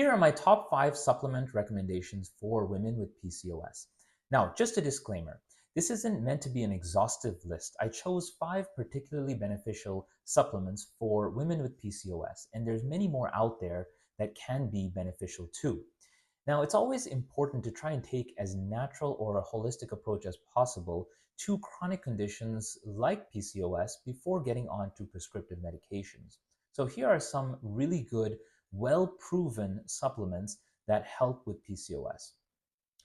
Here are my top 5 supplement recommendations for women with PCOS. Now, just a disclaimer, this isn't meant to be an exhaustive list. I chose 5 particularly beneficial supplements for women with PCOS, and there's many more out there that can be beneficial too. Now, it's always important to try and take as natural or a holistic approach as possible to chronic conditions like PCOS before getting on to prescriptive medications. So here are some really good, well-proven supplements that help with PCOS.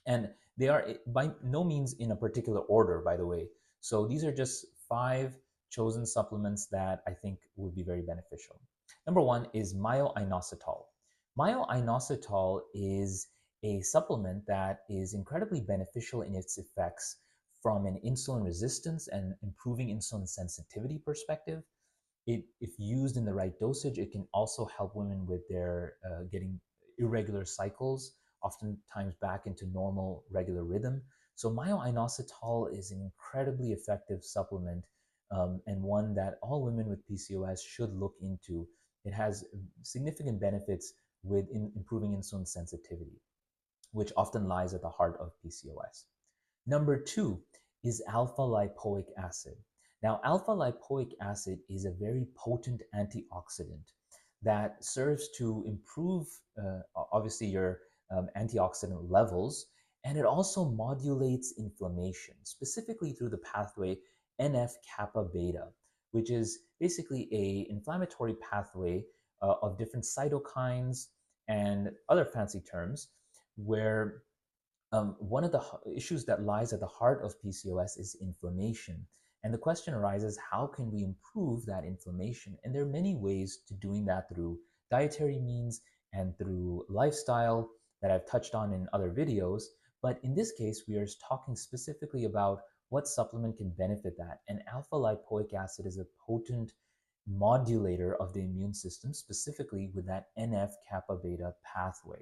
And they are by no means in a particular order, by the way. So these are just 5 chosen supplements that I think would be very beneficial. Number 1 is myo-inositol. Myo-inositol is a supplement that is incredibly beneficial in its effects from an insulin resistance and improving insulin sensitivity perspective. If used in the right dosage, it can also help women with their getting irregular cycles, oftentimes back into normal, regular rhythm. So myo-inositol is an incredibly effective supplement, and one that all women with PCOS should look into. It has significant benefits with improving insulin sensitivity, which often lies at the heart of PCOS. Number 2 is alpha lipoic acid. Now, alpha lipoic acid is a very potent antioxidant that serves to improve, obviously, your antioxidant levels, and it also modulates inflammation, specifically through the pathway NF-kappa beta, which is basically a inflammatory pathway of different cytokines and other fancy terms, where one of the issues that lies at the heart of PCOS is inflammation. And the question arises, how can we improve that inflammation? And there are many ways to doing that through dietary means and through lifestyle that I've touched on in other videos. But in this case, we are talking specifically about what supplement can benefit that. And alpha lipoic acid is a potent modulator of the immune system, specifically with that NF-kappa beta pathway.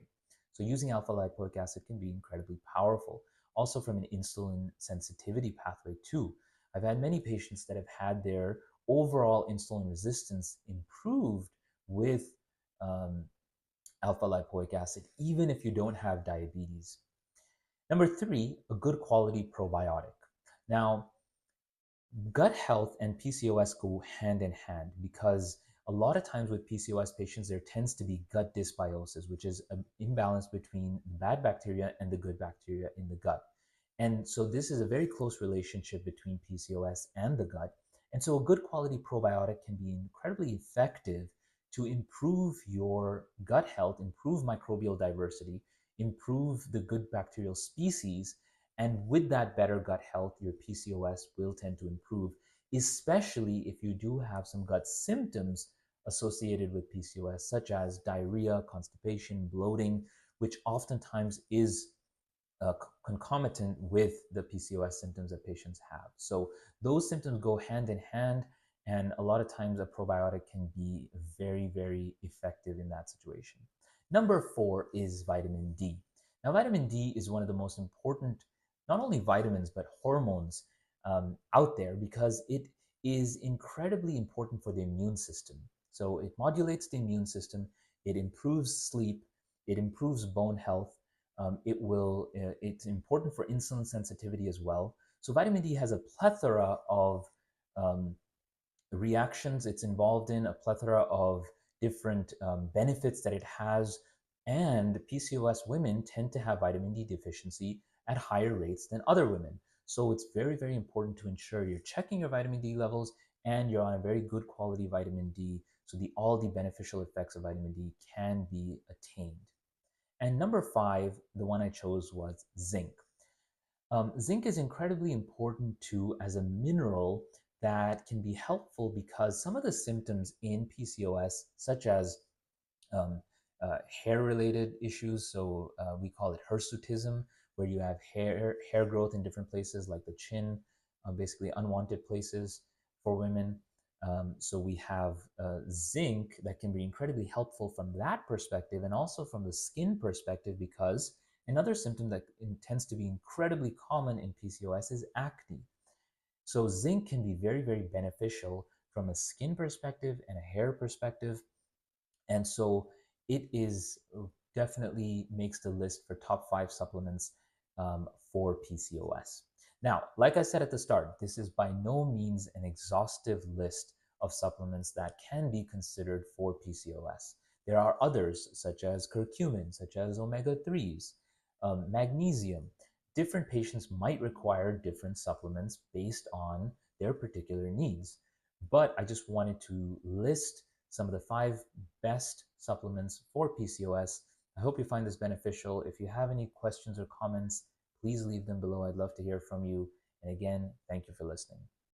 So using alpha lipoic acid can be incredibly powerful. Also from an insulin sensitivity pathway too. I've had many patients that have had their overall insulin resistance improved with alpha lipoic acid, even if you don't have diabetes. Number 3, a good quality probiotic. Now, gut health and PCOS go hand in hand because a lot of times with PCOS patients, there tends to be gut dysbiosis, which is an imbalance between bad bacteria and the good bacteria in the gut. And so this is a very close relationship between PCOS and the gut. And so a good quality probiotic can be incredibly effective to improve your gut health, improve microbial diversity, improve the good bacterial species, and with that better gut health, your PCOS will tend to improve, especially if you do have some gut symptoms associated with PCOS, such as diarrhea, constipation, bloating, which oftentimes is concomitant with the PCOS symptoms that patients have. So those symptoms go hand in hand, and a lot of times a probiotic can be very, very effective in that situation. Number 4 is vitamin D. Now, vitamin D is one of the most important, not only vitamins, but hormones out there because it is incredibly important for the immune system. So it modulates the immune system, it improves sleep, it improves bone health, it's important for insulin sensitivity as well. So vitamin D has a plethora of reactions it's involved in, a plethora of different benefits that it has. And PCOS women tend to have vitamin D deficiency at higher rates than other women. So it's very, very important to ensure you're checking your vitamin D levels and you're on a very good quality vitamin D so all the beneficial effects of vitamin D can be attained. And number 5, the one I chose was zinc. Zinc is incredibly important too as a mineral that can be helpful because some of the symptoms in PCOS, such as hair-related issues, so we call it hirsutism, where you have hair growth in different places like the chin, basically unwanted places for women. So we have zinc that can be incredibly helpful from that perspective and also from the skin perspective because another symptom that tends to be incredibly common in PCOS is acne. So zinc can be very, very beneficial from a skin perspective and a hair perspective. And so it is definitely makes the list for top 5 supplements for PCOS. Now, like I said at the start, this is by no means an exhaustive list of supplements that can be considered for PCOS. There are others, such as curcumin, such as omega 3s, magnesium. Different patients might require different supplements based on their particular needs. But I just wanted to list some of the 5 best supplements for PCOS. I hope you find this beneficial. If you have any questions or comments, please leave them below. I'd love to hear from you. And again, thank you for listening.